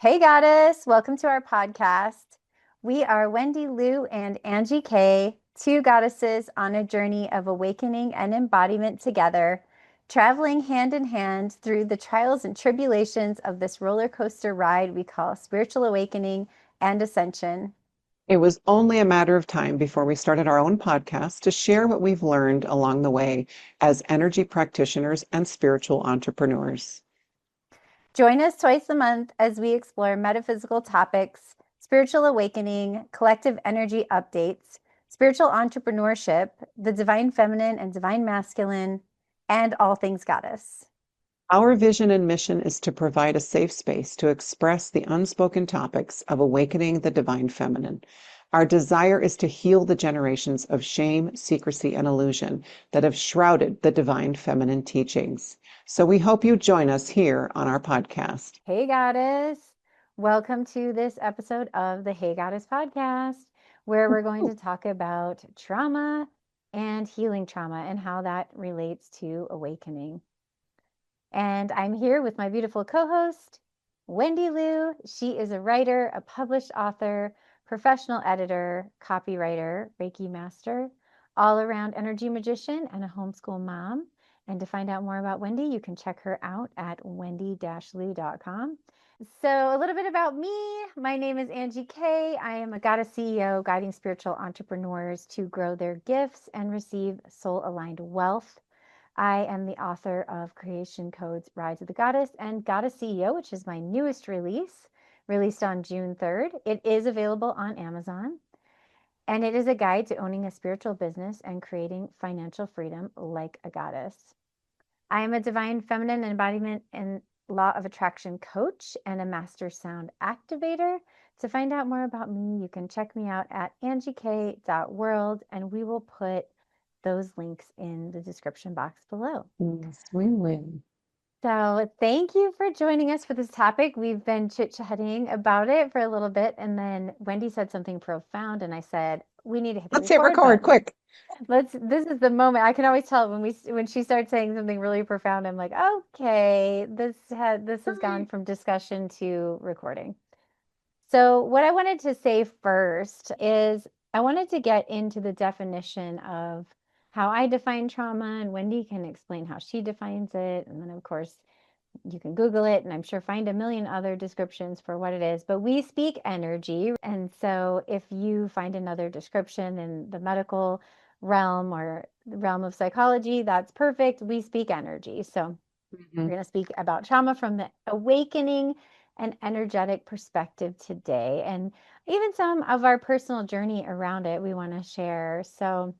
Hey, Goddess. Welcome to our podcast. We are Wendy Lou and Angie K, two goddesses on a journey of awakening and embodiment together, traveling hand in hand through the trials and tribulations of this roller coaster ride we call spiritual awakening and ascension. It was only a matter of time before we started our own podcast to share what we've learned along the way as energy practitioners and spiritual entrepreneurs. Join us twice a month as we explore metaphysical topics, spiritual awakening, collective energy updates, spiritual entrepreneurship, the divine feminine and divine masculine, and all things goddess. Our vision and mission is to provide a safe space to express the unspoken topics of awakening the divine feminine. Our desire is to heal the generations of shame, secrecy, and illusion that have shrouded the divine feminine teachings. So we hope you join us here on our podcast. Hey, Goddess. Welcome to this episode of the Hey Goddess podcast, where we're going to talk about trauma and healing trauma and how that relates to awakening. And I'm here with my beautiful co-host, Wendy Lou. She is a writer, a published author, professional editor, copywriter, Reiki master, all-around energy magician, and a homeschool mom. And to find out more about Wendy, you can check her out at wendy-lou.com. So a little bit about me. My name is Angie K. I am a goddess CEO guiding spiritual entrepreneurs to grow their gifts and receive soul-aligned wealth. I am the author of Creation Codes Rise of the Goddess and Goddess CEO, which is my newest release, released on June 3rd. It is available on Amazon, and it is a guide to owning a spiritual business and creating financial freedom like a goddess. I am a divine feminine embodiment and law of attraction coach and a master sound activator. To find out more about me, you can check me out at angiek.world, and we will put those links in the description box below. Yes, we will. So thank you for joining us for this topic. We've been chit-chatting about it for a little bit, and then Wendy said something profound, and I said, we need to hit the Let's hit record record button. quick. This is the moment. I can always tell when she starts saying something really profound, I'm like, okay, this has gone from discussion to recording. So what I wanted to say first is I wanted to get into the definition of how I define trauma, and Wendy can explain how she defines it. And then, of course, you can Google it and I'm sure find a million other descriptions for what it is. But we speak energy. And so if you find another description in the medical realm or the realm of psychology, that's perfect. We speak energy. So we're Mhm. going to speak about trauma from the awakening and energetic perspective today. And even some of our personal journey around it, we want to share. So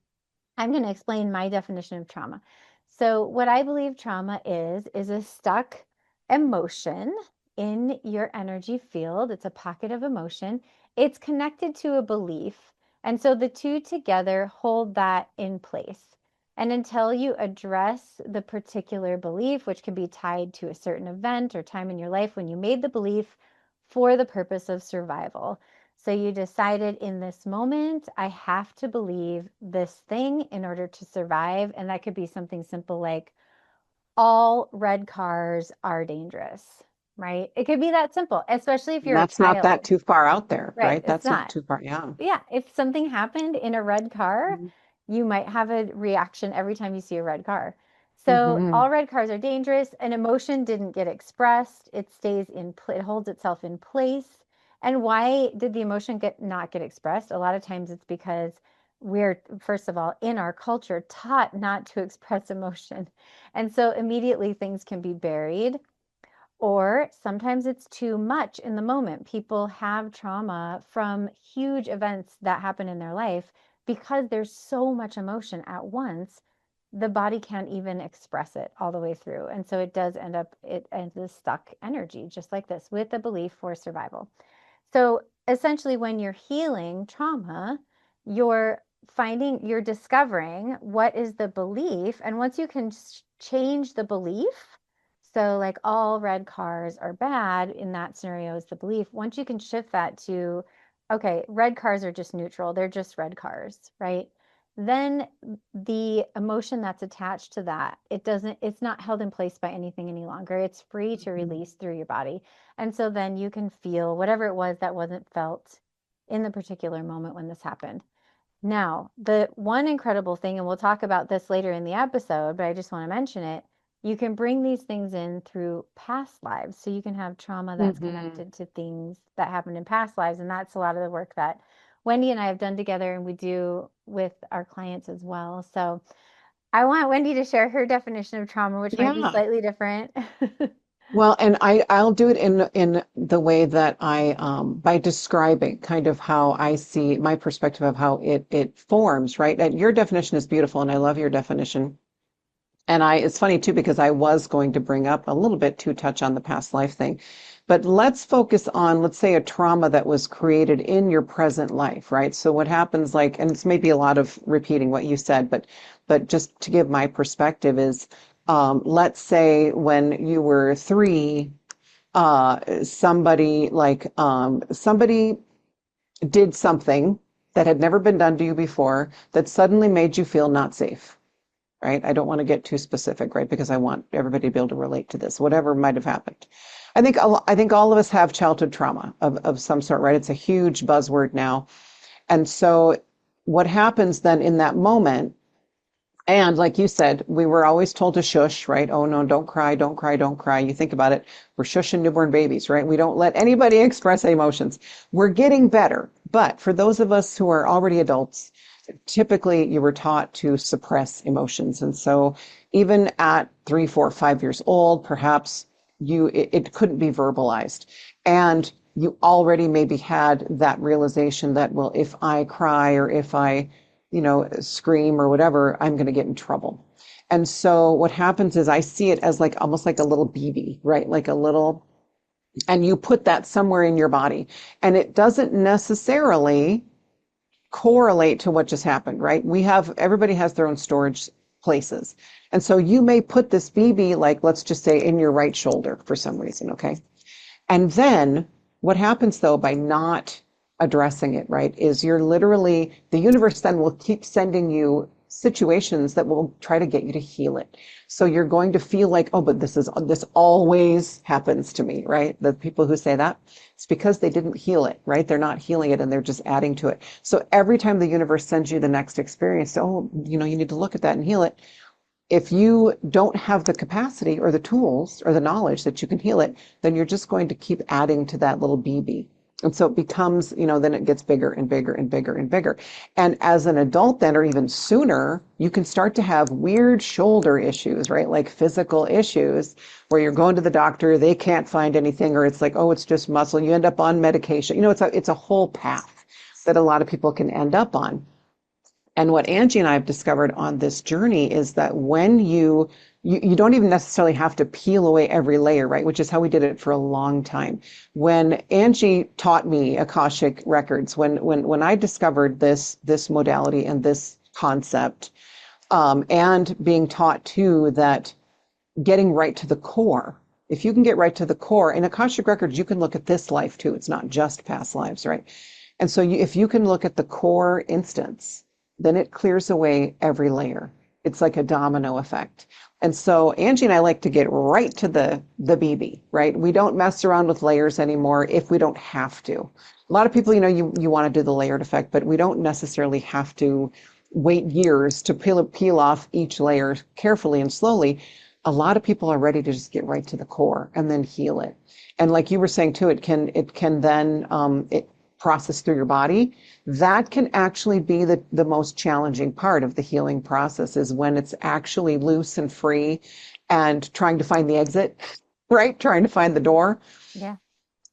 I'm going to explain my definition of trauma. So, what I believe trauma is a stuck emotion in your energy field. It's a pocket of emotion. It's connected to a belief. And so the two together hold that in place. And until you address the particular belief, which can be tied to a certain event or time in your life when you made the belief for the purpose of survival. So you decided in this moment, I have to believe this thing in order to survive. And that could be something simple like all red cars are dangerous, right? It could be that simple, especially if And you're a that's not that child, too far out there, right? right? It's That's not not. too far. Yeah. Yeah. If something happened in a red car, Mhm. you might have a reaction every time you see a red car. So Mhm. all red cars are dangerous. An emotion didn't get expressed. It stays in, it holds itself in place. And why did the emotion not get expressed? A lot of times it's because we're, first of all, in our culture, taught not to express emotion. And so immediately things can be buried, or sometimes it's too much in the moment. People have trauma from huge events that happen in their life because there's so much emotion at once. The body can't even express it all the way through. And so it does end up, it ends as stuck energy, just like this, with a belief for survival. So essentially, when you're healing trauma, you're discovering what is the belief. And once you can change the belief, so like all red cars are bad in that scenario is the belief. Once you can shift that to, okay, red cars are just neutral, they're just red cars, right? then the emotion that's attached to that, it's not held in place by anything any longer. It's free to Mhm. release through your body. And so then you can feel whatever it was that wasn't felt in the particular moment when this happened. Now, the one incredible thing, and we'll talk about this later in the episode, but I just want to mention it. You can bring these things in through past lives. So you can have trauma that's Mhm. connected to things that happened in past lives. And that's a lot of the work that Wendy and I have done together and we do with our clients as well. So I want Wendy to share her definition of trauma, which might be Yeah. slightly different. Well, and I'll do it in the way that I by describing kind of how I see my perspective of how it forms, right? And your definition is beautiful, and I love your definition. And it's funny too, because I was going to bring up a little bit to touch on the past life thing. But let's focus on, let's say, a trauma that was created in your present life, right? So what happens, like, and it's maybe a lot of repeating what you said, but just to give my perspective is, let's say when you were 3, somebody did something that had never been done to you before that suddenly made you feel not safe, right? I don't want to get too specific, right? Because I want everybody to be able to relate to this, whatever might have happened. I think all of us have childhood trauma of some sort, right? It's a huge buzzword now. And so what happens then in that moment, and like you said, we were always told to shush, right? Oh no, don't cry, don't cry, don't cry. You think about it, we're shushing newborn babies, right? We don't let anybody express emotions. We're getting better. But for those of us who are already adults, typically you were taught to suppress emotions. And so even at 3, 4, 5 years old, perhaps it couldn't be verbalized. And you already maybe had that realization that, well, if I cry or if I, scream or whatever, I'm going to get in trouble. And so what happens is I see it as like almost like a little BB, right? Like a little, and you put that somewhere in your body. And it doesn't necessarily correlate to what just happened, right? Everybody has their own storage places. And so you may put this BB, like, let's just say in your right shoulder for some reason, okay? And then what happens though by not addressing it, right, is the universe then will keep sending you situations that will try to get you to heal it. So you're going to feel like, oh, but this always happens to me, right? The people who say that, it's because they didn't heal it, right? They're not healing it and they're just adding to it. So every time the universe sends you the next experience, oh, you need to look at that and heal it. If you don't have the capacity or the tools or the knowledge that you can heal it, then you're just going to keep adding to that little BB. And so it becomes, then it gets bigger and bigger and bigger and bigger. And as an adult, then, or even sooner, you can start to have weird shoulder issues, right? Like physical issues where you're going to the doctor, they can't find anything, or it's like, oh, it's just muscle. You end up on medication. It's a whole path that a lot of people can end up on. And what Angie and I have discovered on this journey is that when you don't even necessarily have to peel away every layer, right? Which is how we did it for a long time. When Angie taught me Akashic records, when I discovered this modality and this concept, and being taught too that getting right to the core, if you can get right to the core, in Akashic records, you can look at this life too. It's not just past lives, right? And so if you can look at the core instance, then it clears away every layer. It's like a domino effect. And so Angie and I like to get right to the BB, right? We don't mess around with layers anymore if we don't have to. A lot of people, you want to do the layered effect, but we don't necessarily have to wait years to peel off each layer carefully and slowly. A lot of people are ready to just get right to the core and then heal it. And like you were saying too, it can then it process through your body. That can actually be the most challenging part of the healing process is when it's actually loose and free and trying to find the exit, right? Trying to find the door Yeah.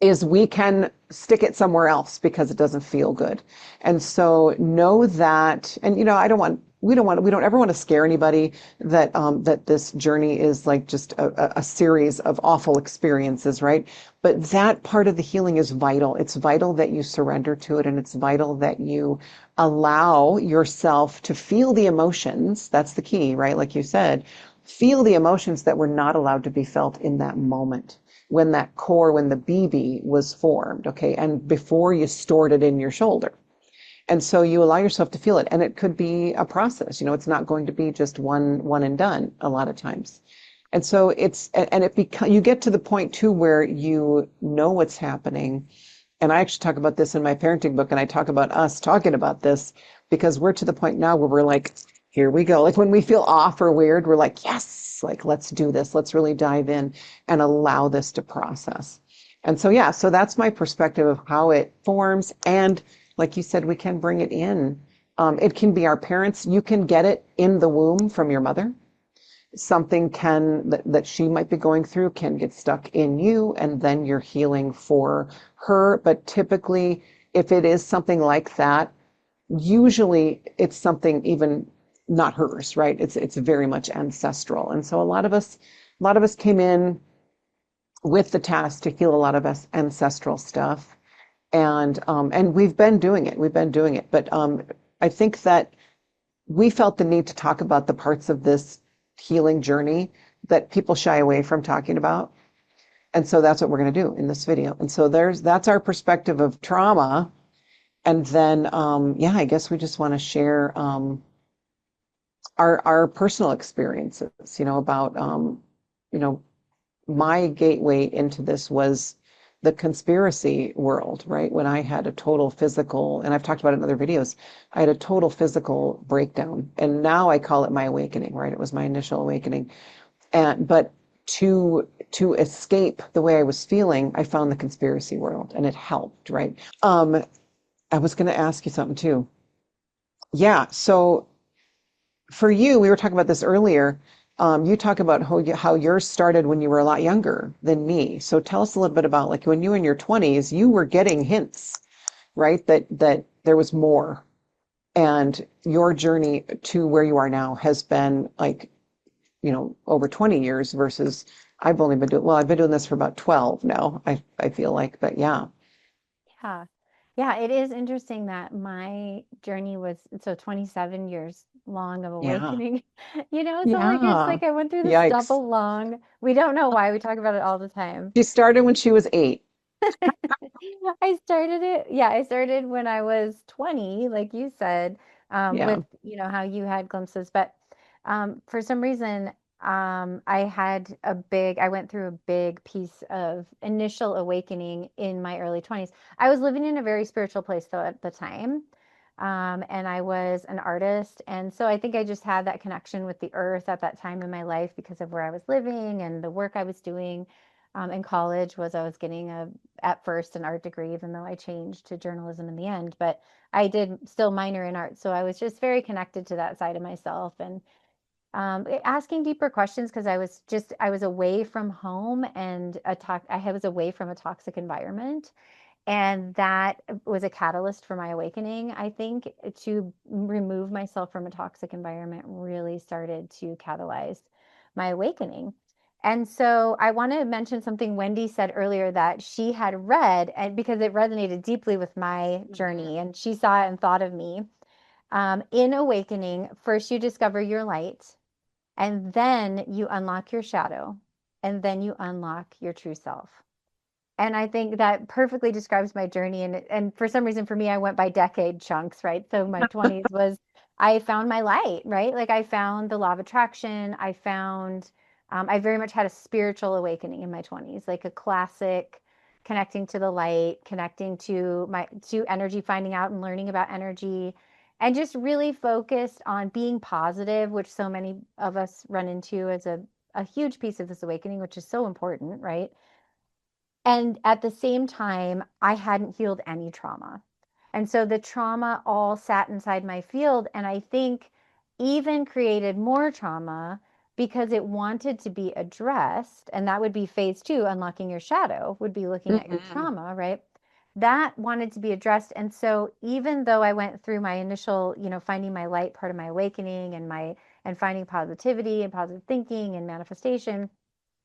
is we can stick it somewhere else because it doesn't feel good. And so know that, and we don't ever want to scare anybody that this journey is like just a series of awful experiences, right? But that part of the healing is vital. It's vital that you surrender to it, and it's vital that you allow yourself to feel the emotions. That's the key, right? Like you said, feel the emotions that were not allowed to be felt in that moment when the BB was formed, okay, and before you stored it in your shoulder. And so you allow yourself to feel it. And it could be a process. It's not going to be just one and done a lot of times. And so you get to the point too where you know what's happening. And I actually talk about this in my parenting book, and I talk about us talking about this because we're to the point now where we're like, here we go. Like when we feel off or weird, we're like, yes, like let's do this. Let's really dive in and allow this to process. And so, yeah, so that's my perspective of how it forms. And like you said, we can bring it in. It can be our parents. You can get it in the womb from your mother. Something that she might be going through can get stuck in you, and then you're healing for her. But typically, if it is something like that, usually it's something even not hers, right? It's very much ancestral. And so a lot of us came in with the task to heal a lot of us ancestral stuff. And we've been doing it. We've been doing it. But I think that we felt the need to talk about the parts of this healing journey that people shy away from talking about. And so that's what we're going to do in this video. And so that's our perspective of trauma. And then, yeah, I guess we just want to share our personal experiences, about, you know, my gateway into this was the conspiracy world, right? When I had a total physical, and I've talked about it in other videos, I had a total physical breakdown. And now I call it my awakening, right? It was my initial awakening. But to escape the way I was feeling, I found the conspiracy world and it helped, right? I was going to ask you something too. Yeah, so for you, we were talking about this earlier. You talk about how yours started when you were a lot younger than me. So tell us a little bit about like when you were in your 20s, you were getting hints, right? That there was more. And your journey to where you are now has been like, over 20 years versus I've been doing this for about 12 now, I feel like, but yeah, Yeah. Yeah, it is interesting that my journey was so 27 years long of yeah, awakening. So like it's yeah. like I went through this Yikes. double long. We don't know why we talk about it all the time. She started when she was 8. I started when I was 20, like you said, Yeah. with, how you had glimpses. But for some reason, I went through a big piece of initial awakening in my early 20s. I was living in a very spiritual place though at the time. And I was an artist. And so I think I just had that connection with the earth at that time in my life because of where I was living and the work I was doing. In college was I was getting at first an art degree, even though I changed to journalism in the end, but I did still minor in art. So I was just very connected to that side of myself and asking deeper questions because I was away from home and I was away from a toxic environment. And that was a catalyst for my awakening. I think to remove myself from a toxic environment really started to catalyze my awakening. And so I want to mention something Wendy said earlier that she had read, and because it resonated deeply with my Mhm. journey, and she saw it and thought of me. In awakening, first you discover your light, and then you unlock your shadow, and then you unlock your true self. And I think that perfectly describes my journey. And for some reason, for me, I went by decade chunks, right? So my 20s was I found my light, right? Like I found the law of attraction. I very much had a spiritual awakening in my 20s, like a classic connecting to the light, connecting to energy, finding out and learning about energy, and just really focused on being positive, which so many of us run into as a huge piece of this awakening, which is so important, right? And at the same time, I hadn't healed any trauma. And so the trauma all sat inside my field. And I think even created more trauma because it wanted to be addressed. And that would be phase two, unlocking your shadow, would be looking at your Mhm. trauma, right? That wanted to be addressed. And so even though I went through my initial, finding my light part of my awakening and finding positivity and positive thinking and manifestation,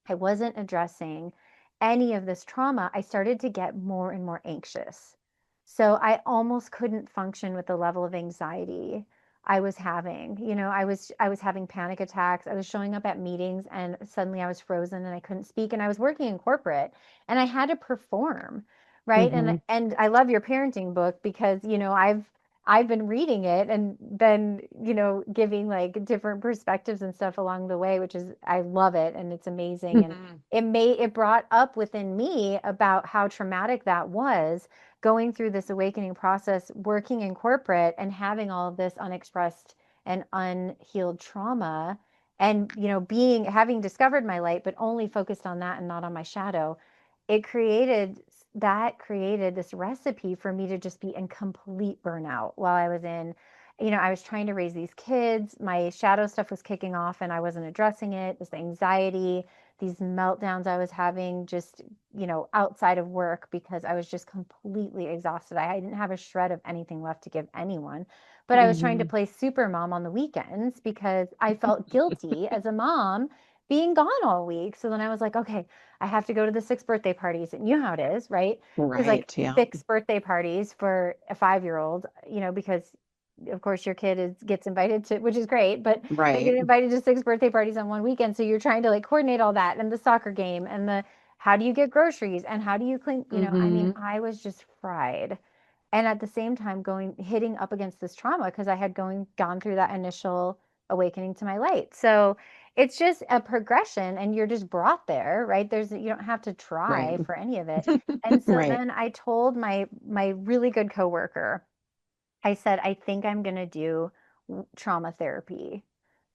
I wasn't addressing any of this trauma. I started to get more and more anxious. So I almost couldn't function with the level of anxiety I was having. I was having panic attacks. I was showing up at meetings and suddenly I was frozen and I couldn't speak, and I was working in corporate and I had to perform, right? And Mhm. and I love your parenting book because, I've been reading it and been, giving like different perspectives and stuff along the way, which is, I love it and it's amazing. And Hmm. it brought up within me about how traumatic that was, going through this awakening process, working in corporate and having all of this unexpressed and unhealed trauma, and having discovered my light but only focused on that and not on my shadow. It created this recipe for me to just be in complete burnout while I was in, I was trying to raise these kids. My shadow stuff was kicking off and I wasn't addressing it. This anxiety, these meltdowns I was having just, outside of work, because I was just completely exhausted. I didn't have a shred of anything left to give anyone. But I was trying to Hmm. play super mom on the weekends because I felt guilty as a mom being gone all week. So then I was like, okay, I have to go to the 6 birthday parties. And you know how it is, right? There's like Right. Yeah. 6 birthday parties for a 5-year-old, because of course your kid gets invited to, which is great, but they get Right. invited to 6 birthday parties on one weekend. So you're trying to like coordinate all that and the soccer game and the how do you get groceries and how do you clean, I mean, Hmm. I was just fried. And at the same time hitting up against this trauma because I had gone through that initial awakening to my light. So it's just a progression and you're just brought there, right? You don't have to Right. try for any of it. And so Right. then I told my really good coworker, I said, I think I'm going to do trauma therapy.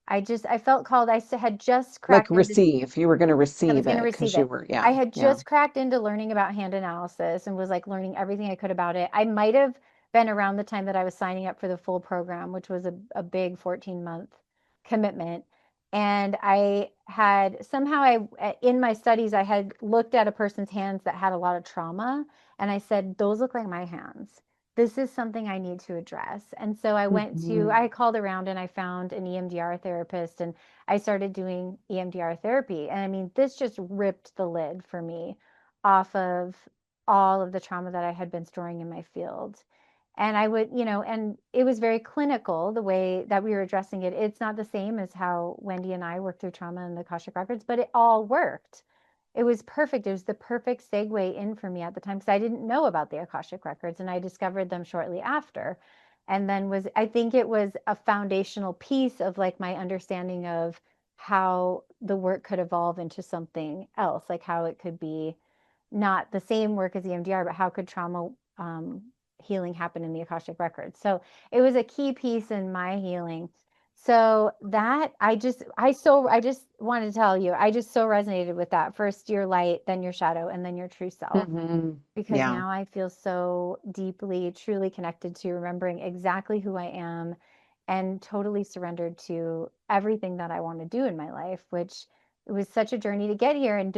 I felt called. Had just Like cracked into receive. You were going to I was receive going to it receive because you it. were, yeah, I had yeah. just cracked into learning about hand analysis and was like learning everything I could about it. I might have been around the time that I was signing up for the full program, which was a big 14-month commitment. And I had somehow, in my studies, I had looked at a person's hands that had a lot of trauma. And I said, those look like my hands. This is something I need to address. And so Hmm. I called around and I found an EMDR therapist and I started doing EMDR therapy. And I mean, this just ripped the lid for me off of all of the trauma that I had been storing in my field. And and it was very clinical the way that we were addressing it. It's not the same as how Wendy and I worked through trauma in the Akashic Records, but it all worked. It was perfect. It was the perfect segue in for me at the time because I didn't know about the Akashic Records and I discovered them shortly after. And then I think it was a foundational piece of like my understanding of how the work could evolve into something else, like how it could be not the same work as EMDR, but how could trauma healing happen in the Akashic Records. So it was a key piece in my healing. So that I just wanted to tell you, I just so resonated with that. First your light, then your shadow, and then your true self. Hmm. Because Yeah. now I feel so deeply, truly connected to remembering exactly who I am and totally surrendered to everything that I want to do in my life, which it was such a journey to get here and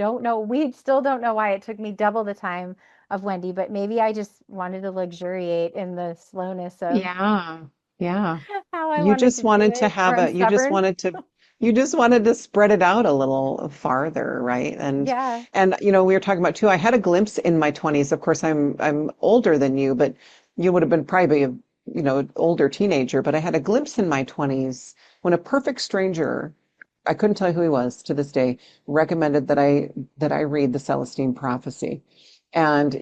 we still don't know why it took me double the time of Wendy, but maybe I just wanted to luxuriate in the slowness of Yeah. Yeah. how I wanted to do it, or I'm You just stubborn. wanted to you just wanted to spread it out a little farther, right? Yeah. And we were talking about too, I had a glimpse in my 20s. Of course, I'm older than you, but you would have been probably a, older teenager, but I had a glimpse in my 20s when a perfect stranger, I couldn't tell you who he was to this day, recommended that I read the Celestine Prophecy. And,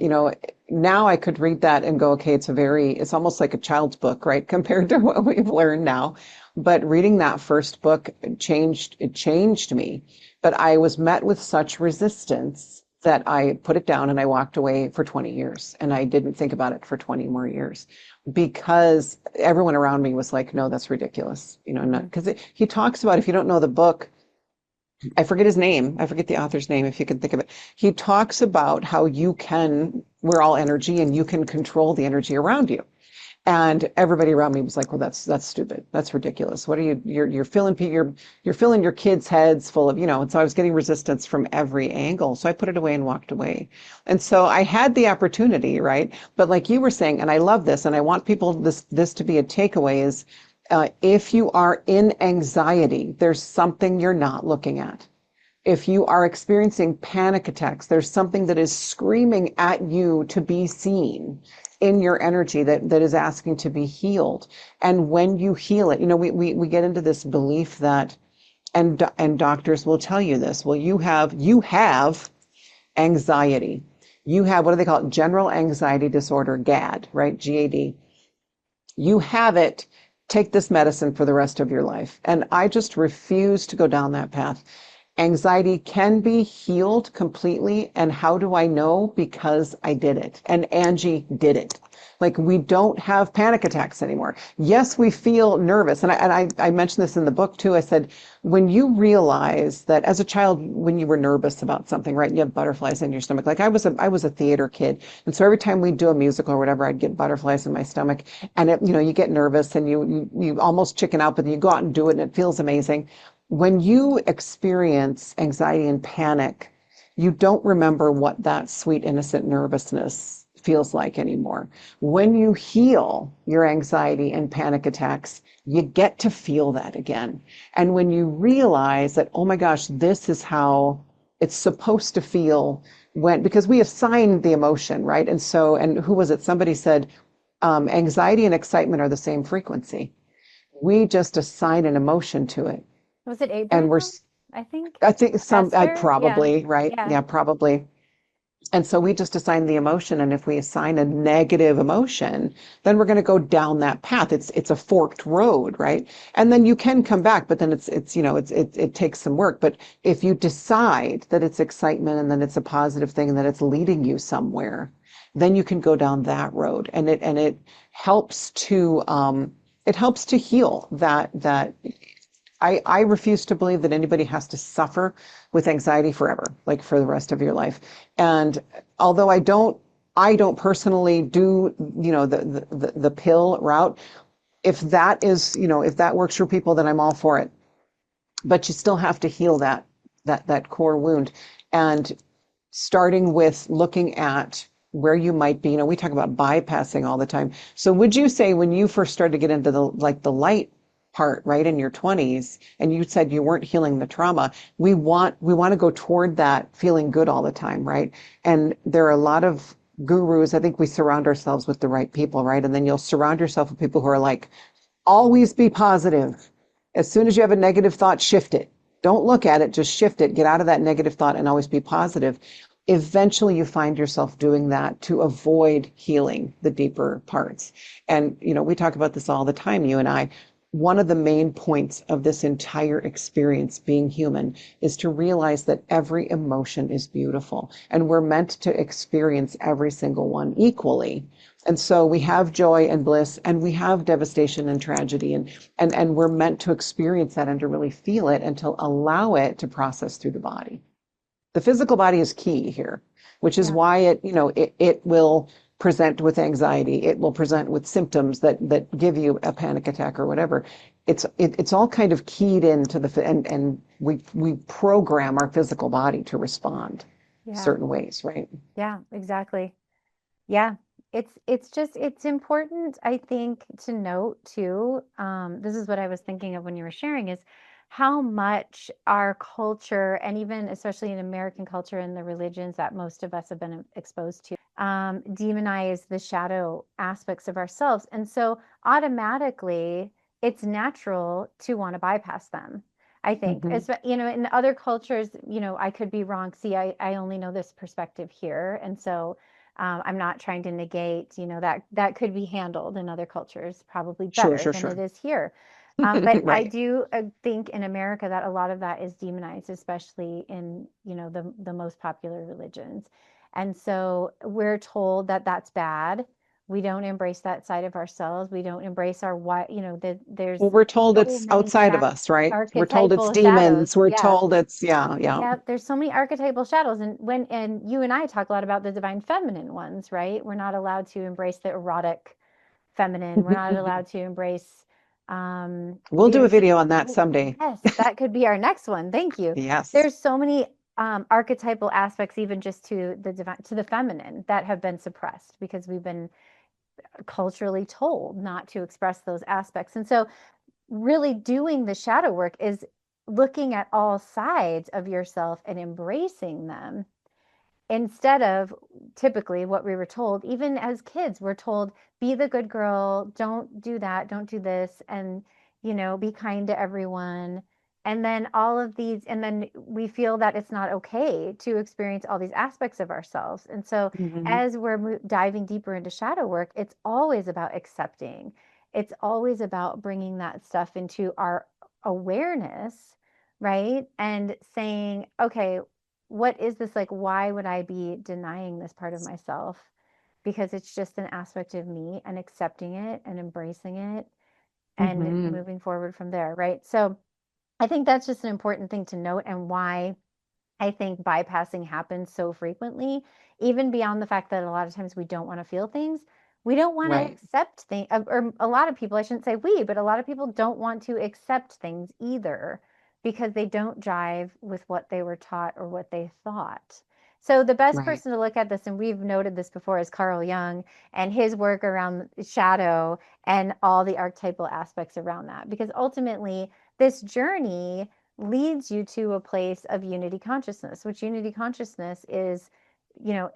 now I could read that and go, okay, it's almost like a child's book, right? Compared to what we've learned now. But reading that first book it changed me. But I was met with such resistance that I put it down and I walked away for 20 years. And I didn't think about it for 20 more years because everyone around me was like, no, that's ridiculous. Not Hmm. because he talks about, if you don't know the book, I forget his name. I forget the author's name if you can think of it. He talks about how we're all energy and you can control the energy around you. And everybody around me was like, well, that's stupid. That's ridiculous. What are you're filling your kids' heads full of, and so I was getting resistance from every angle. So I put it away and walked away. And so I had the opportunity, right? But like you were saying, and I love this, and I want people this to be a takeaway is if you are in anxiety, there's something you're not looking at. If you are experiencing panic attacks, there's something that is screaming at you to be seen in your energy that is asking to be healed. And when you heal it, we get into this belief that, and doctors will tell you this, well, you have anxiety. You have, what do they call it? General anxiety disorder, GAD, right? GAD. You have it. Take this medicine for the rest of your life. And I just refuse to go down that path. Anxiety can be healed completely. And how do I know? Because I did it. And Angie did it. Like, we don't have panic attacks anymore. Yes, we feel nervous. And I mentioned this in the book too. I said, when you realize that as a child, when you were nervous about something, right, and you have butterflies in your stomach, like I was a theater kid. And so every time we'd do a musical or whatever, I'd get butterflies in my stomach. And you get nervous and you almost chicken out, but then you go out and do it and it feels amazing. When you experience anxiety and panic, you don't remember what that sweet, innocent nervousness feels like anymore. When you heal your anxiety and panic attacks, you get to feel that again. And when you realize that, oh my gosh, this is how it's supposed to feel because we assign the emotion, right? And so, and who was it? Somebody said, anxiety and excitement are the same frequency. We just assign an emotion to it. Was it And Abraham? I think I think I Esther. Yeah. probably, right? Yeah. Yeah, probably. And so we just assign the emotion, and if we assign a negative emotion, then we're going to go down that path. It's a forked road, right? And then you can come back, but then it takes some work. But if you decide that it's excitement and then it's a positive thing and that it's leading you somewhere, then you can go down that road, and it helps to heal that. I refuse to believe that anybody has to suffer with anxiety forever, like for the rest of your life. And although I don't personally do, the pill route. If that if that works for people, then I'm all for it. But you still have to heal that core wound. And starting with looking at where you might be, we talk about bypassing all the time. So would you say when you first started to get into the light part, right, in your 20s, and you said you weren't healing the trauma, we want to go toward that feeling good all the time, right? And there are a lot of gurus. I think we surround ourselves with the right people, right? And then you'll surround yourself with people who are like, always be positive. As soon as you have a negative thought, shift it. Don't look at it, just shift it. Get out of that negative thought and always be positive. Eventually, you find yourself doing that to avoid healing the deeper parts. And, we talk about this all the time, you and I. One of the main points of this entire experience being human is to realize that every emotion is beautiful and we're meant to experience every single one equally. And so we have joy and bliss and we have devastation and tragedy and we're meant to experience that and to really feel it and to allow it to process through the body. The physical body is key here, which is Yeah. why it will present with anxiety. It will present with symptoms that give you a panic attack or whatever. It's all kind of keyed into and we program our physical body to respond Yeah. certain ways, right? Yeah, exactly. Yeah. It's important, I think, to note too. This is what I was thinking of when you were sharing is how much our culture, and even especially in American culture and the religions that most of us have been exposed to, demonize the shadow aspects of ourselves. And so automatically it's natural to want to bypass them. I think, Hmm. as in other cultures, I could be wrong. See, I only know this perspective here. And so I'm not trying to negate, that could be handled in other cultures probably Sure, better sure, than it sure. is here. But I Right. do think in America that a lot of that is demonized, especially in, the most popular religions. And so we're told that that's bad. We don't embrace that side of ourselves. We don't embrace our what, there's Well, we're told so it's many outside of us, right? We're told it's archetypal shadows. demons. We're Yeah. told it's, yeah, yeah. Yeah, there's so many archetypal shadows, and you and I talk a lot about the divine feminine ones, right? We're not allowed to embrace the erotic feminine. We're not allowed to embrace We'll do a there's video on that oh, someday. yes, that could be our next one. Thank you. Yes. There's so many archetypal aspects even just to the divine to the feminine that have been suppressed because we've been culturally told not to express those aspects. And so really doing the shadow work is looking at all sides of yourself and embracing them instead of typically what we were told. Even as kids, we're told, be the good girl, don't do that, don't do this, and be kind to everyone. And then all of these, and then we feel that it's not okay to experience all these aspects of ourselves. And so Hmm. as we're diving deeper into shadow work, it's always about accepting. it's always about bringing that stuff into our awareness, right? And saying, okay, what is this like? Why would I be denying this part of myself? Because it's just an aspect of me, and accepting it and embracing it and Hmm. moving forward from there, right? So I think that's just an important thing to note, and why I think bypassing happens so frequently, even beyond the fact that a lot of times we don't want to feel things. We don't want to Right. accept things, or a lot of people, I shouldn't say we, but a lot of people don't want to accept things either, because they don't jive with what they were taught or what they thought. So the best Right. person to look at this, and we've noted this before, is Carl Jung and his work around shadow and all the archetypal aspects around that. Because ultimately, this journey leads you to a place of unity consciousness, which unity consciousness is,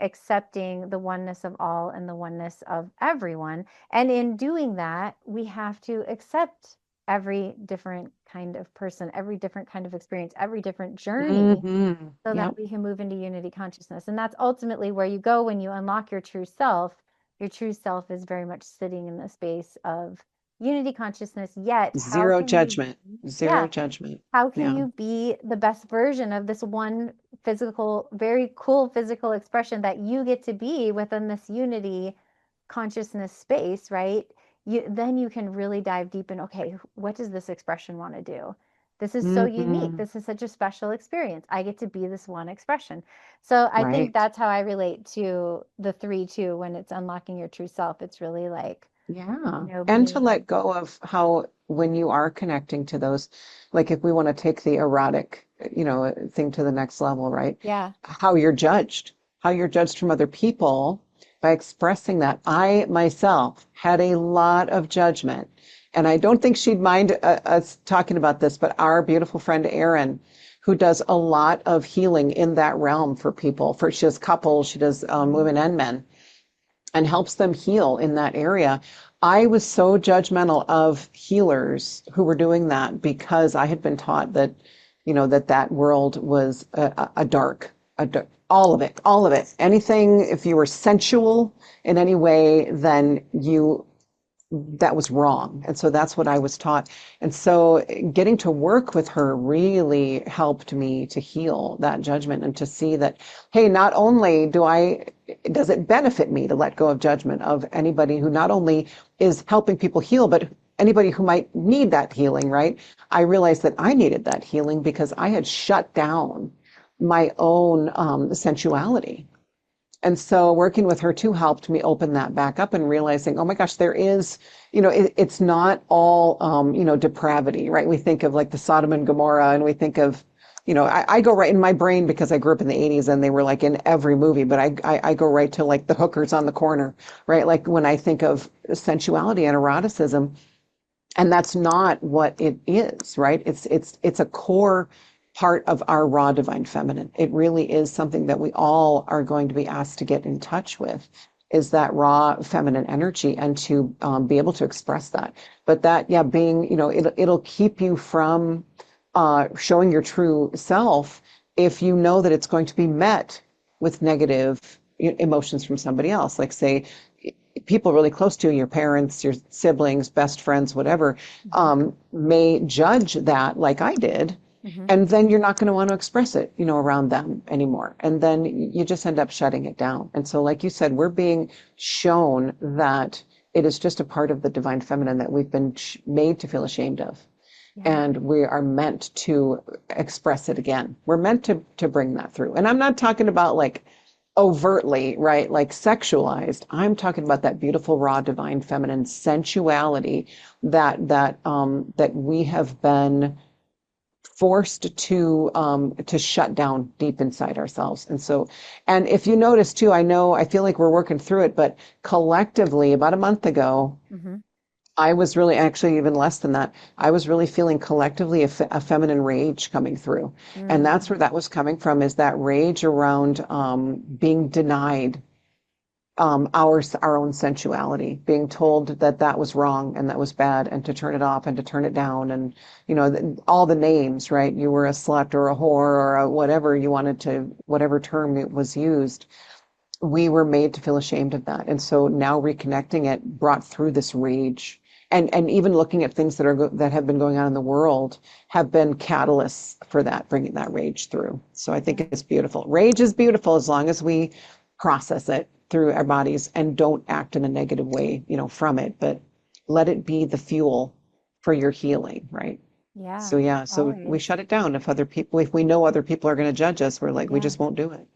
accepting the oneness of all and the oneness of everyone. And in doing that, we have to accept every different kind of person, every different kind of experience, every different journey, Hmm. so that Yep. we can move into unity consciousness. And that's ultimately where you go when you unlock your true self. Your true self is very much sitting in the space of unity consciousness. Yet, how Zero can you judgment. be, Zero yeah, judgment. how can Yeah. you be the best version of this one physical, very cool physical expression that you get to be within this unity consciousness space, right? Then you can really dive deep in, okay, what does this expression want to do? This is so unique. Hmm. This is such a special experience. I get to be this one expression. So I think Right. that's how I relate to the three too. When it's unlocking your true self, it's really like, Yeah. And to being, let go of how, when you are connecting to those, like if we want to take the erotic, thing to the next level, right? yeah, How you're judged from other people by expressing that. I myself had a lot of judgment, and I don't think she'd mind us talking about this, but our beautiful friend Erin, who does a lot of healing in that realm for people, she does couples, she does mhm, women and men, and helps them heal in that area. I was so judgmental of healers who were doing that because I had been taught that, that world was a dark, all of it. Anything, if you were sensual in any way, then that was wrong. And so that's what I was taught. And so getting to work with her really helped me to heal that judgment and to see that, hey, not only does it benefit me to let go of judgment of anybody who not only is helping people heal, but anybody who might need that healing, right? I realized that I needed that healing because I had shut down my own sensuality. And so working with her too helped me open that back up and realizing, oh my gosh, there is, it's not all, depravity, right? We think of like the Sodom and Gomorrah, and we think of, I go right in my brain because I grew up in the 80s and they were like in every movie, but I go right to like the hookers on the corner, right? Like when I think of sensuality and eroticism, and that's not what it is, right? It's a core part of our raw divine feminine. It really is something that we all are going to be asked to get in touch with, is that raw feminine energy, and to be able to express that. But that, yeah, being, it'll keep you from showing your true self if you know that it's going to be met with negative emotions from somebody else. Like, say, people really close to you, your parents, your siblings, best friends, whatever, mhm, may judge that like I did. mhm. And then you're not going to want to express it, around them anymore. And then you just end up shutting it down. And so, like you said, we're being shown that it is just a part of the divine feminine that we've been made to feel ashamed of. Yeah. And we are meant to express it again. We're meant to bring that through. And I'm not talking about like overtly, right, like sexualized. I'm talking about that beautiful raw divine feminine sensuality that we have been forced to shut down deep inside ourselves. And so, and if you notice too, I feel like we're working through it, but collectively about a month ago, Mhm. I was really, actually even less than that, I was really feeling collectively a feminine rage coming through. And that's Mm. where that was coming from, is that rage around being denied our own sensuality, being told that that was wrong and that was bad, and to turn it off and to turn it down, and all the names, right? You were a slut or a whore or whatever you wanted to, whatever term it was used. We were made to feel ashamed of that, and so now reconnecting it brought through this rage, and even looking at things that have been going on in the world have been catalysts for that, bringing that rage through. So I think Yeah. it's beautiful. Rage is beautiful as long as we process it through our bodies and don't act in a negative way, from it, but let it be the fuel for your healing, right? So Yeah. yeah, so we Always. shut it down. If we know other people are going to judge us, we're like, we Yeah. just won't do it.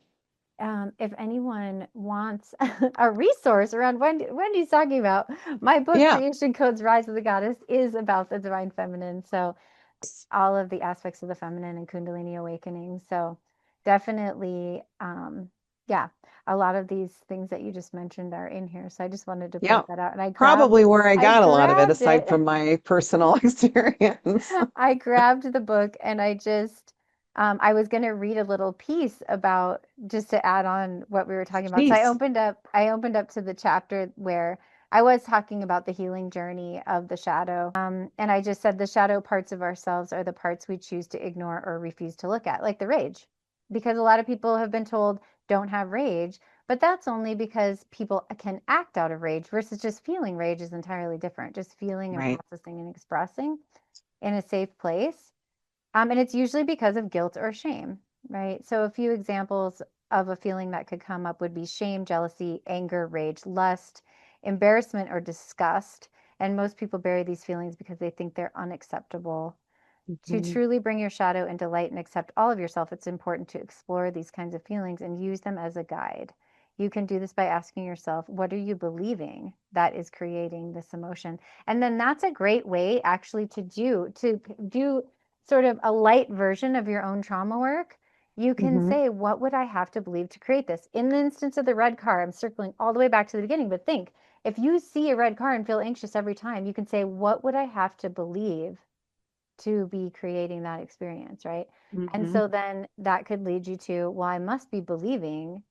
If anyone wants a resource around Wendy's talking about, my book, Yeah. Creation Codes Rise of the Goddess, is about the divine feminine. So, all of the aspects of the feminine and Kundalini awakening. So, definitely, yeah, a lot of these things that you just mentioned are in here. So, I just wanted to Yeah. point that out. And Probably where I I got a lot of it, grabbed aside it. from my personal experience. I grabbed the book and I was going to read a little piece about just to add on what we were talking about. So Please. I opened up to the chapter where I was talking about the healing journey of the shadow. And I just said the shadow parts of ourselves are the parts we choose to ignore or refuse to look at, like the rage. Because a lot of people have been told don't have rage, but that's only because people can act out of rage versus just feeling rage is entirely different. Just feeling and Right. processing and expressing in a safe place. And it's usually because of guilt or shame, right? So a few examples of a feeling that could come up would be shame, jealousy, anger, rage, lust, embarrassment, or disgust. And most people bury these feelings because they think they're unacceptable. To Mhm. truly bring your shadow into light and accept all of yourself, it's important to explore these kinds of feelings and use them as a guide. You can do this by asking yourself, what are you believing that is creating this emotion? And then that's a great way actually to do sort of a light version of your own trauma work. You can Mhm. say, what would I have to believe to create this? In the instance of the red car, I'm circling all the way back to the beginning, but think if you see a red car and feel anxious every time, you can say, what would I have to believe to be creating that experience, right? And Mhm. so then that could lead you to, well, I must be believing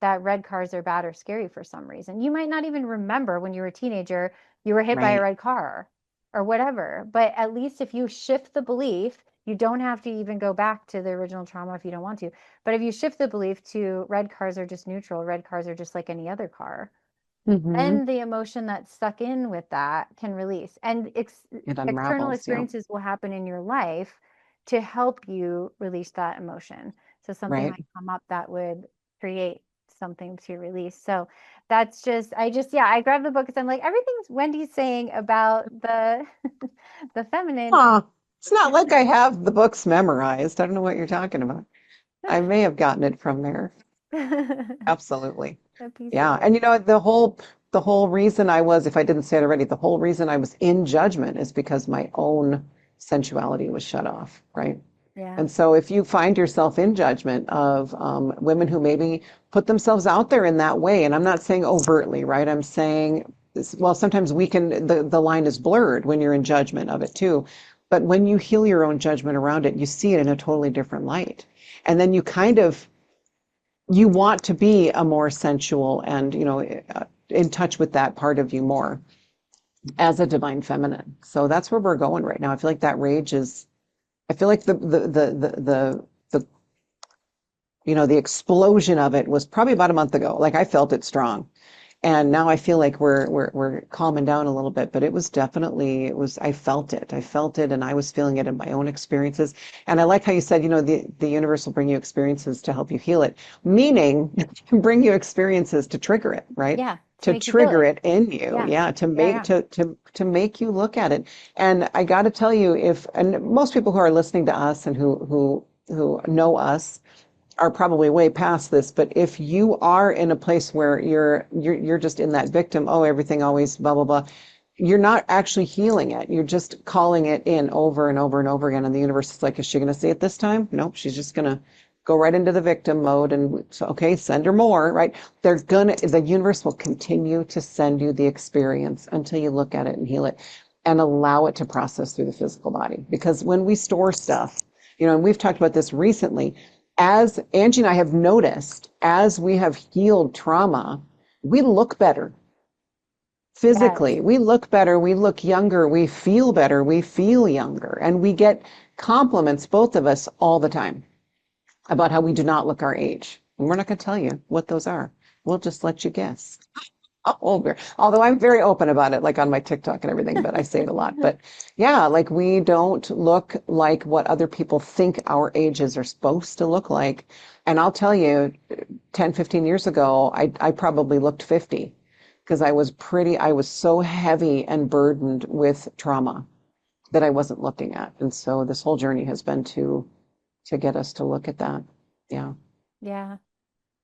that red cars are bad or scary for some reason. You might not even remember when you were a teenager, you were hit by a Right. red car or whatever. But at least if you shift the belief, you don't have to even go back to the original trauma if you don't want to. But if you shift the belief to red cars are just neutral, red cars are just like any other car, Mhm. then the emotion that's stuck in with that can release. And It external unravels. Yeah. experiences will happen in your life to help you release that emotion. So something Right. might come up that would create something to release. So that's just, yeah, I grabbed the book because I'm like, everything's Wendy's saying about the the feminine. Huh. It's not like I have the books memorized. I don't know what you're talking about. I may have gotten it from there. A Absolutely. piece of Yeah. it. And the whole reason I was, if I didn't say it already, the whole reason I was in judgment is because my own sensuality was shut off, right? Yeah. And so if you find yourself in judgment of women who maybe put themselves out there in that way, and I'm not saying overtly, right? I'm saying, well, sometimes the line is blurred when you're in judgment of it too. But when you heal your own judgment around it, you see it in a totally different light. And then you want to be a more sensual and, in touch with that part of you more as a divine feminine. So that's where we're going right now. I feel like that rage is, I feel like the the explosion of it was probably about a month ago. Like I felt it strong. And now I feel like we're calming down a little bit, but I felt it. I felt it and I was feeling it in my own experiences. And I like how you said, the universe will bring you experiences to help you heal it, meaning bring you experiences to trigger it, right? Yeah. To To make you feel trigger it. it in you. Yeah. Yeah, Yeah. Yeah. to make you look at it. And I got to tell you, and most people who are listening to us and who know us are probably way past this, but if you are in a place where you're just in that victim, oh, everything always blah blah blah, you're not actually healing it. You're just calling it in over and over and over again. And the universe is like, is she going to see it this time? Nope, she's just going to go right into the victim mode. And so, okay, send her more, right? The universe will continue to send you the experience until you look at it and heal it and allow it to process through the physical body. Because when we store stuff, and we've talked about this recently, as Angie and I have noticed, as we have healed trauma, we look better Yes. physically. We look better, we look younger, we feel better, we feel younger, and we get compliments, both of us, all the time about how we do not look our age. And we're not going to tell you what those are. We'll just let you guess. Although I'm very open about it, like on my TikTok and everything, but I say it a lot. But yeah, like we don't look like what other people think our ages are supposed to look like. And I'll tell you, 10, 15 years ago, I probably looked 50 because I was so heavy and burdened with trauma that I wasn't looking at. And so this whole journey has been to get us to look at that. Yeah. Yeah,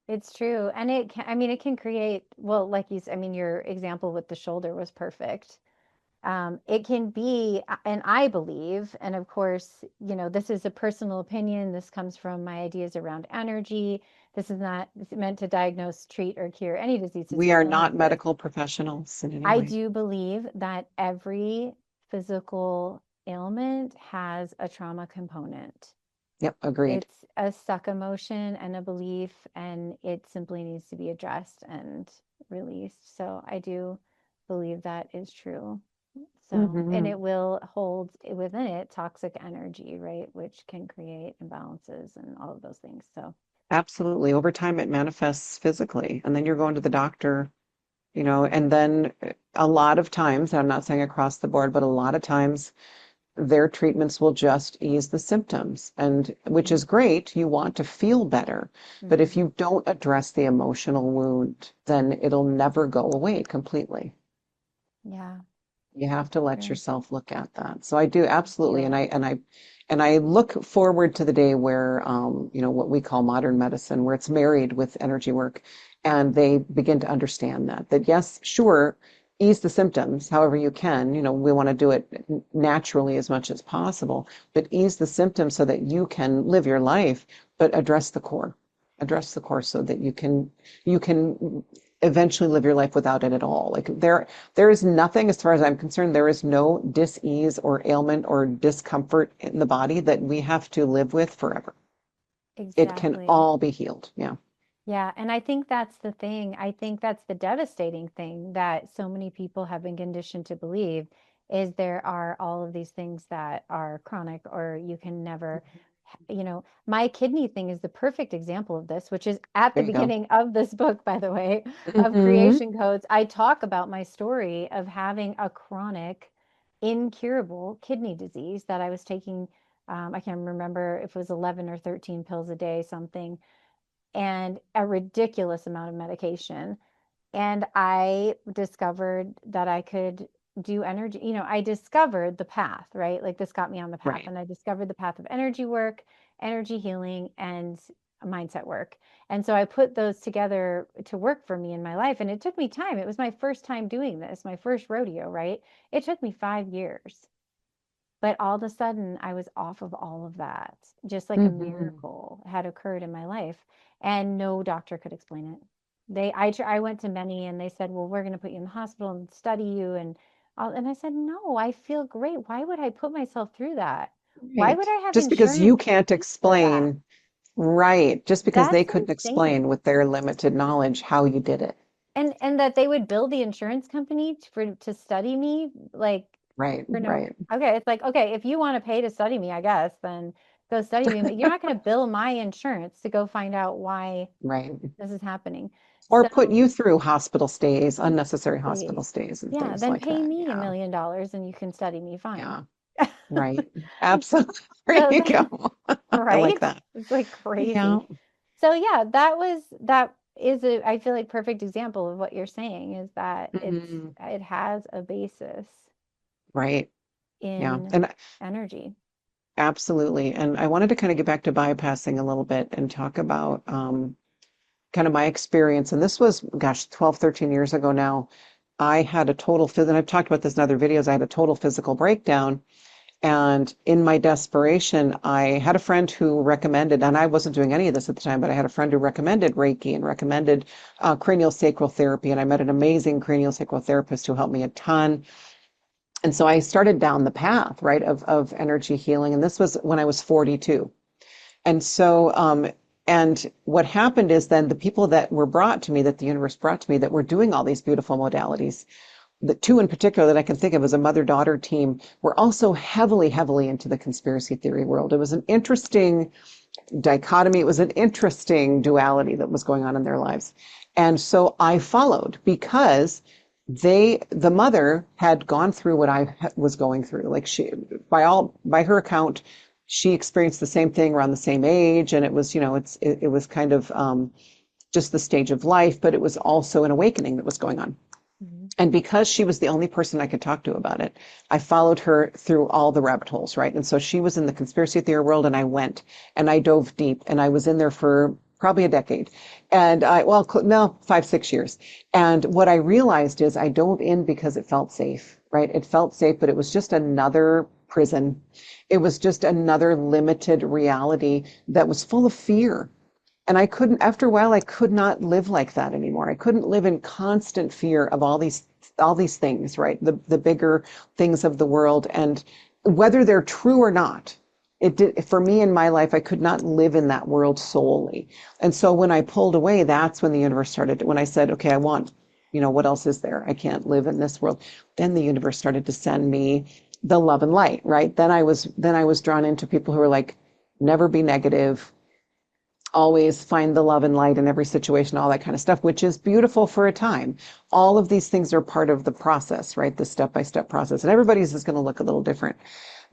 it's true. And it can, I mean, it can create, well, like you said, I mean, your example with the shoulder was perfect. It can be, and I believe, and of course, this is a personal opinion. This comes from my ideas around energy. This is not meant to diagnose, treat, or cure any diseases We or are not illnesses. medical professionals in any I way. do believe that every physical ailment has a trauma component. Yep, agreed. It's a stuck emotion and a belief, and it simply needs to be addressed and released. So I do believe that is true. So, and Hmm. it will hold within it toxic energy, right? Which can create imbalances and all of those things. So, Absolutely. Over time, it manifests physically, and then you're going to the doctor, and then a lot of times, I'm not saying across the board, but a lot of times their treatments will just ease the symptoms, and which mhm, is great. You want to feel better, but if mhm. you don't address the emotional wound, then it'll never go away completely. Yeah, You have it's to let true. yourself look at that. So I do Feel absolutely, and it. I look forward to the day where what we call modern medicine, where it's married with energy work, and they begin to understand that yes, sure, ease the symptoms however you can. We want to do it naturally as much as possible, but ease the symptoms so that you can live your life, but address the core. Address the core so that you can eventually live your life without it at all. Like there is nothing, as far as I'm concerned, there is no dis-ease or ailment or discomfort in the body that we have to live with forever. It can Exactly. all be healed. Yeah. Yeah, and I think that's the thing. I think that's the devastating thing that so many people have been conditioned to believe is there are all of these things that are chronic or you can never, my kidney thing is the perfect example of this, which is at the There you go. beginning of this book, by the way, of Hmm. creation codes. I talk about my story of having a chronic, incurable kidney disease that I was taking. I can't remember if it was 11 or 13 pills a day, something and a ridiculous amount of medication. And I discovered that I could do energy. I discovered the path, right? Like this got me on the path. Right. And I discovered the path of energy work, energy healing, and mindset work. And so I put those together to work for me in my life. And it took me time. It was my first time doing this, my first rodeo, right? It took me 5 years. But all of a sudden, I was off of all of that, just like a Hmm. miracle had occurred in my life, and no doctor could explain it. I went to many, and they said, "Well, we're going to put you in the hospital and study you," and I said, "No, I feel great. Why would I put myself through that? Why would Right. I have Just because insurance you can't for that? explain, right. Just because they That's couldn't insane." explain with their limited knowledge how you did it. And that they would bill the insurance company to study me, like, Right. for no Right. okay, it's like, okay, if you wanna pay to study me, I guess, then go study me, but you're not gonna bill my insurance to go find out why Right. this is happening. Or put So, you through hospital stays, unnecessary hospital exactly. stays and Yeah, things then like pay that. me Yeah. $1,000,000 and you can study me, fine. Yeah. Right. Absolutely. There So you that go. I like right? that. It's, like, Yeah. crazy. So, yeah, that is I feel like, perfect example of what you're saying is that Mhm. it has a basis Right. Yeah. in And energy. absolutely. And I wanted to kind of get back to bypassing a little bit and talk about kind of my experience. And this was, gosh, 12, 13 years ago now. I had a total phys, and I've talked about this in other videos. I had a total physical breakdown. And in my desperation, I had a friend who recommended, and I wasn't doing any of this at the time, but I had a friend who recommended Reiki and recommended cranial sacral therapy. And I met an amazing cranial sacral therapist who helped me a ton. And so I started down the path, right, of energy healing. And this was when I was 42. And so, and what happened is then the people that were brought to me, that the universe brought to me, that were doing all these beautiful modalities, the two in particular that I can think of as a mother-daughter team, were also heavily, heavily into the conspiracy theory world. It was an interesting dichotomy. It was an interesting duality that was going on in their lives. And so I followed because the mother had gone through what I was going through. Like by her account, she experienced the same thing around the same age. And it was, it was kind of, just the stage of life, but it was also an awakening that was going on. Mhm. And because she was the only person I could talk to about it, I followed her through all the rabbit holes, right? And so she was in the conspiracy theory world, and I went and I dove deep, and I was in there for probably a decade. And no, 5, 6 years. And what I realized is I dove in because it felt safe, right? It felt safe, but it was just another prison. It was just another limited reality that was full of fear. And I couldn't, after a while, I could not live like that anymore. I couldn't live in constant fear of all these things, right? The bigger things of the world, and whether they're true or not. It did for me in my life. I could not live in that world solely. And so when I pulled away, that's when the universe started. When I said, okay, I want, what else is there? I can't live in this world. Then the universe started to send me the love and light, right? Then I was drawn into people who were like, never be negative, always find the love and light in every situation, all that kind of stuff, which is beautiful for a time. All of these things are part of the process, right? The step-by-step process. And everybody's is going to look a little different.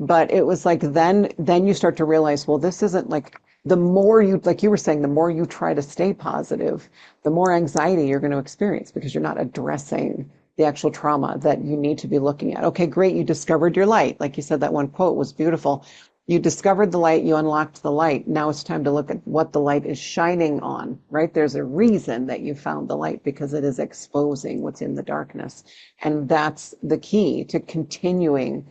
But it was like then you start to realize, well, this isn't like the more you, like you were saying, the more you try to stay positive, the more anxiety you're going to experience because you're not addressing the actual trauma that you need to be looking at. Okay, great. You discovered your light. Like you said, that one quote was beautiful. You discovered the light, you unlocked the light. Now it's time to look at what the light is shining on, right? There's a reason that you found the light because it is exposing what's in the darkness. And that's the key to continuing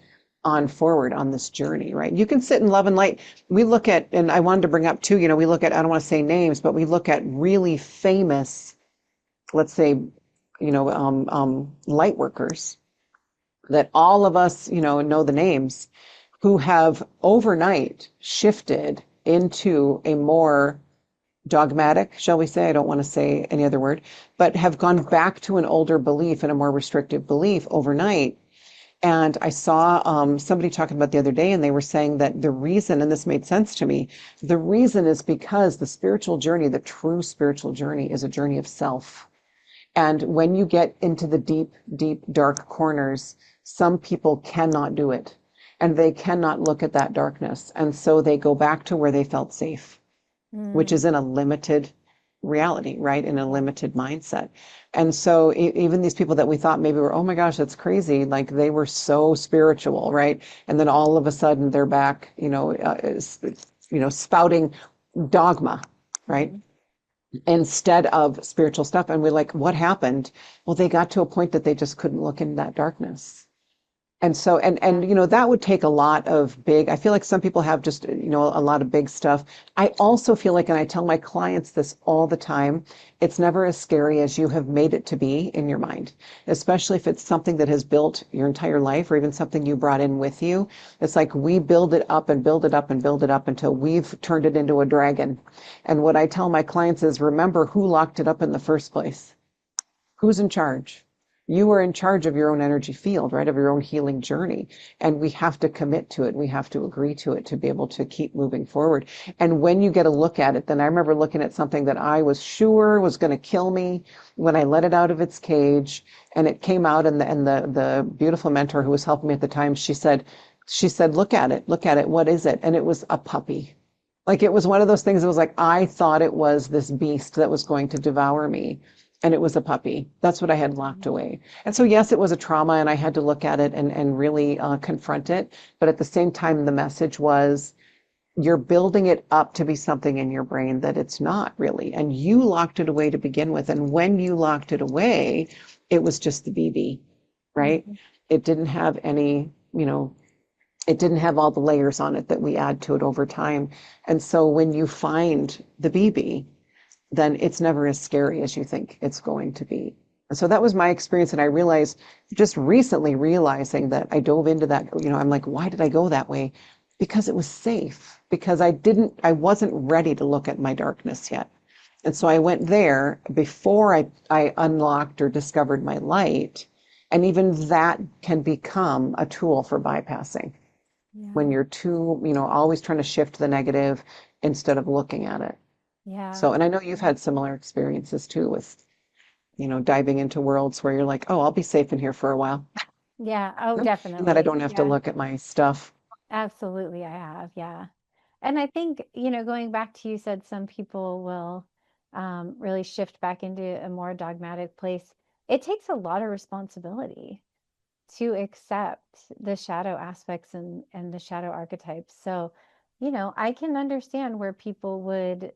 on forward on this journey, right? You can sit in love and light. We look at, and I wanted to bring up too, we look at, I don't want to say names, but we look at really famous, let's say, light workers that all of us, know the names, who have overnight shifted into a more dogmatic, shall we say, I don't want to say any other word, but have gone back to an older belief and a more restrictive belief overnight. And I saw somebody talking about the other day, and they were saying that the reason, and this made sense to me, the reason is because the spiritual journey, the true spiritual journey, is a journey of self. And when you get into the deep, deep, dark corners, some people cannot do it and they cannot look at that darkness. And so they go back to where they felt safe, which Mm, is in a limited reality, right? In a yeah. limited mindset. And so even these people that we thought maybe were, oh my gosh, that's crazy. Like they were so spiritual, right? And then all of a sudden they're back, spouting dogma, right? Mhm. Instead of spiritual stuff. And we're like, what happened? Well, they got to a point that they just couldn't look in that darkness. And so, and Yeah. that would take a lot of big, I feel like some people have just, a lot of big stuff. I also feel like, and I tell my clients this all the time, it's never as scary as you have made it to be in your mind, especially if it's something that has built your entire life or even something you brought in with you. It's like we build it up and build it up and build it up until we've turned it into a dragon. And what I tell my clients is remember who locked it up in the first place. Who's in charge? You are in charge of your own energy field, right? Of your own healing journey. And we have to commit to it. We have to agree to it to be able to keep moving forward. And when you get a look at it, then I remember looking at something that I was sure was going to kill me when I let it out of its cage and it came out and the beautiful mentor who was helping me at the time, she said, look at it. What is it? And it was a puppy. Like it was one of those things that was like, I thought it was this beast that was going to devour me. And it was a puppy. That's what I had locked Mhm. away. And so, yes, it was a trauma and I had to look at it and really confront it. But at the same time, the message was you're building it up to be something in your brain that it's not really. And you locked it away to begin with. And when you locked it away, it was just the BB, right? Mhm. It didn't have any, it didn't have all the layers on it that we add to it over time. And so when you find the BB, then it's never as scary as you think it's going to be. And so that was my experience. And I realized just recently realizing that I dove into that, I'm like, why did I go that way? Because it was safe, because I wasn't ready to look at my darkness yet. And so I went there before I unlocked or discovered my light. And even that can become a tool for bypassing when Yeah. you're too, always trying to shift the negative instead of looking at it. Yeah. So, and I know you've had similar experiences too with. diving into worlds where you're like, oh, I'll be safe in here for a while, Yeah. Oh, and that I definitely. don't have to Yeah. look at my stuff. Absolutely, I have. Yeah. And I think, going back to you said some people will really shift back into a more dogmatic place. It takes a lot of responsibility to accept the shadow aspects and the shadow archetypes. So, I can understand where people would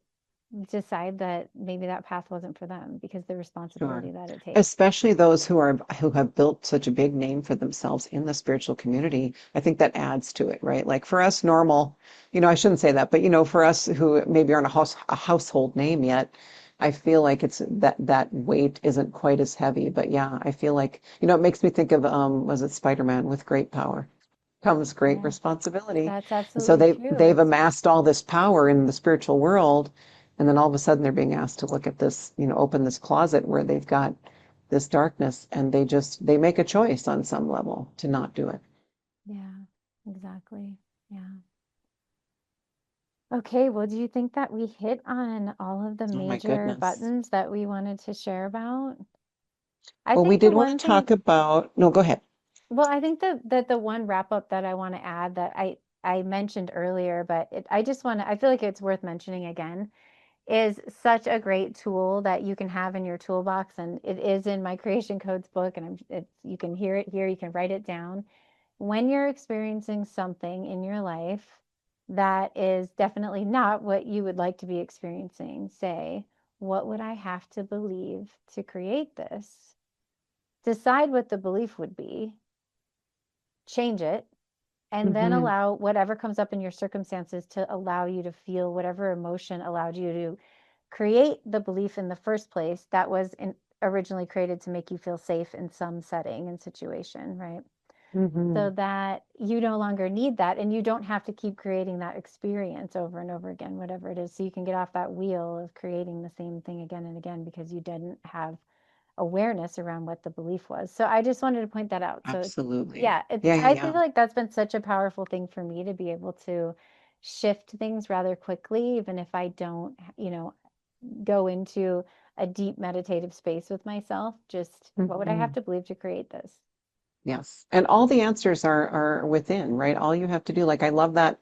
decide that maybe that path wasn't for them because the Sure. responsibility that it takes. Especially those who have built such a big name for themselves in the spiritual community. I think that adds to it, right? Like for us normal, I shouldn't say that, but for us who maybe aren't a household name yet, I feel like it's that weight isn't quite as heavy. But yeah, I feel like, it makes me think of was it Spider-Man? With great power comes great Yeah, responsibility. that's And so absolutely true. they've It's amassed all this power in the spiritual world, and then all of a sudden they're being asked to look at this, open this closet where they've got this darkness, and they make a choice on some level to not do it. Yeah, exactly. Yeah. Okay, well, do you think that we hit on all of the Oh my major goodness. buttons that we wanted to share about? I Well, we think the did want to one thing, talk about, no, go ahead. well, I think that the one wrap up that I want to add that I mentioned earlier, but I just want to, I feel like it's worth mentioning again, is such a great tool that you can have in your toolbox, and it is in my creation codes book, and you can hear it here, you can write it down. When you're experiencing something in your life that is definitely not what you would like to be experiencing, say, what would I have to believe to create this? Decide what the belief would be, change it, and then Hmm. allow whatever comes up in your circumstances to allow you to feel whatever emotion allowed you to create the belief in the first place that was originally created to make you feel safe in some setting and situation, right? So Hmm. that you no longer need that and you don't have to keep creating that experience over and over again, whatever it is. So you can get off that wheel of creating the same thing again and again because you didn't have awareness around what the belief was. So I just wanted to point that out. So Absolutely. yeah, Yeah, yeah, I feel yeah. like that's been such a powerful thing for me to be able to shift things rather quickly, even if I don't, go into a deep meditative space with myself. Just what would I have Hmm. to believe to create this? Yes. And all the answers are within, right? All you have to do, like I love that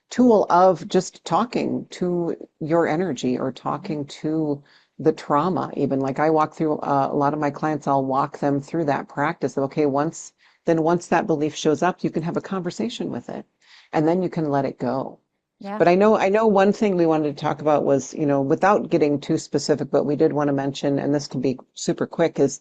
tool of just talking to your energy or Mhm. talking to the trauma. Even like I walk through a lot of my clients, I'll walk them through that practice of, okay, once that belief shows up, you can have a conversation with it and then you can let it go. Yeah. But I know one thing we wanted to talk about was, without getting too specific, but we did want to mention, and this can be super quick, is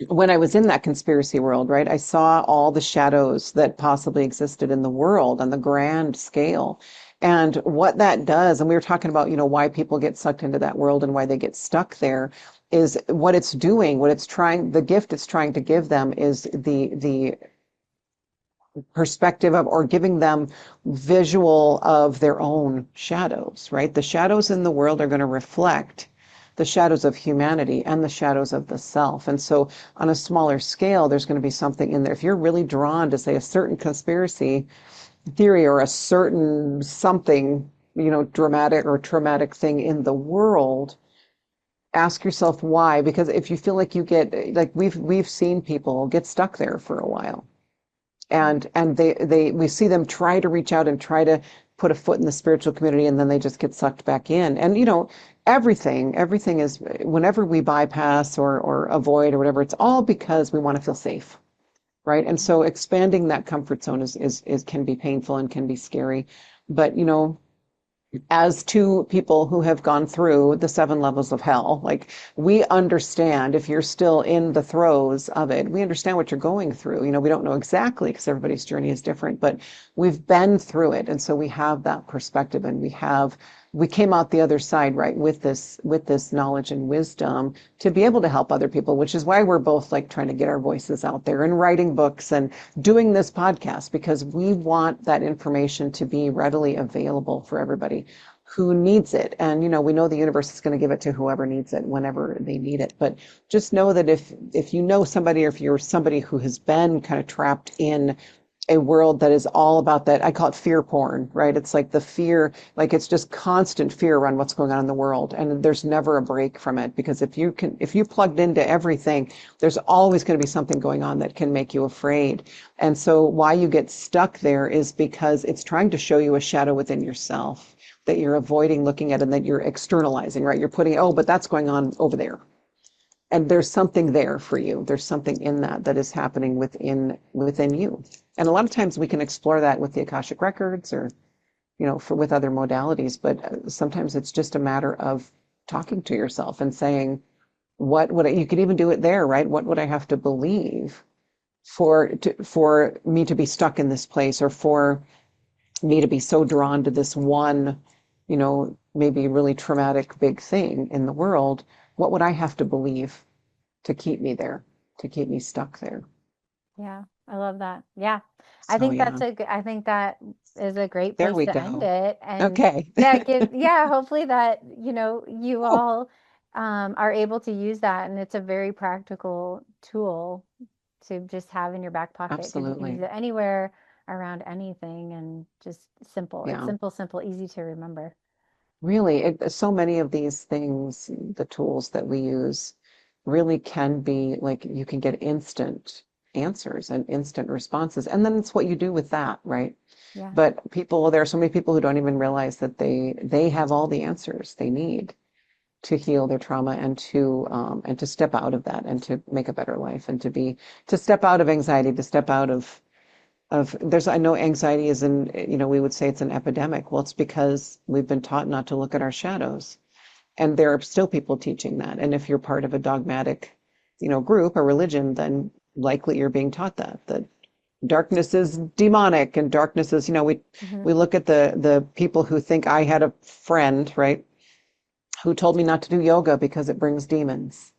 when I was in that conspiracy world, right, I saw all the shadows that possibly existed in the world on the grand scale. And what that does, and we were talking about, why people get sucked into that world and why they get stuck there, is what it's doing, what it's trying, the gift it's trying to give them is the perspective of, or giving them visual of their own shadows, right? The shadows in the world are going to reflect the shadows of humanity and the shadows of the self. And so on a smaller scale, there's going to be something in there. If you're really drawn to, say, a certain conspiracy theory or a certain something, dramatic or traumatic thing in the world, ask yourself why. Because if you feel like you get, like we've seen people get stuck there for a while, Yeah. and they we see them try to reach out and try to put a foot in the spiritual community, and then they just get sucked back in. And everything is, whenever we bypass or avoid or whatever, it's all because we want to feel safe, right? And so expanding that comfort zone is can be painful and can be scary. But as two people who have gone through the 7 levels of hell, like we understand, if you're still in the throes of it, we understand what you're going through. We don't know exactly because everybody's journey is different, but we've been through it. And so we have that perspective, and we came out the other side, right, with this knowledge and wisdom to be able to help other people, which is why we're both like trying to get our voices out there and writing books and doing this podcast, because we want that information to be readily available for everybody who needs it. And we know the universe is going to give it to whoever needs it whenever they need it. But just know that if you know somebody, or if you're somebody who has been kind of trapped in a world that is all about that. I call it fear porn, right? It's like the fear, like it's just constant fear around what's going on in the world. And there's never a break from it because if you plugged into everything, there's always going to be something going on that can make you afraid. And so why you get stuck there is because it's trying to show you a shadow within yourself that you're avoiding looking at and that you're externalizing, right? You're putting, oh, but that's going on over there, and there's something there for you. There's something in that that is happening within you. And a lot of times we can explore that with the Akashic records or, with other modalities, but sometimes it's just a matter of talking to yourself and saying, what would you could even do it there, right? What would I have to believe for me to be stuck in this place, or for me to be so drawn to this one, maybe really traumatic big thing in the world? What would I have to believe to keep me there, to keep me stuck there? Yeah, I love that. Yeah. So yeah, I think that is a great there place we to end go. it. And Okay. yeah, hopefully that, you Oh, all are able to use that, and it's a very practical tool to just have in your back pocket. Could use absolutely. it anywhere, around anything, and just simple. It's Yeah. simple, simple, easy to remember. Really, so many of these things, the tools that we use, really can be like you can get instant answers and instant responses. And then it's what you do with that, right? Yeah. But there are so many people who don't even realize that they have all the answers they need to heal their trauma and to step out of that and to make a better life and to step out of anxiety, to step out of there's I know anxiety is we would say it's an epidemic. Well, it's because we've been taught not to look at our shadows. And there are still people teaching that. And if you're part of a dogmatic, group or religion, then likely you're being taught that darkness is demonic and darkness is, Hmm. we look at the people who think. I had a friend, right, who told me not to do yoga because it brings demons.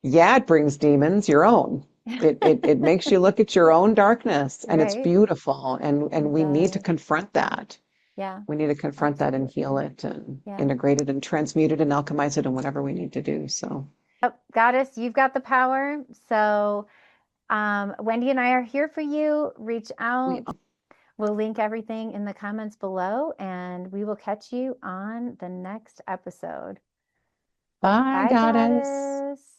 Yeah, it brings demons, your own. It makes you look at your own darkness, and it's Right. beautiful, and It we need to does. confront that. Yeah, We need to confront that and heal absolutely. it and Yeah. integrate it and transmute it and alchemize it and whatever we need to do. So Yep, goddess, you've got the power. So, Wendy and I are here for you. Reach we out. We'll link everything in the comments below, and we will catch you on the next episode. bye, Bye, goddess. goddess.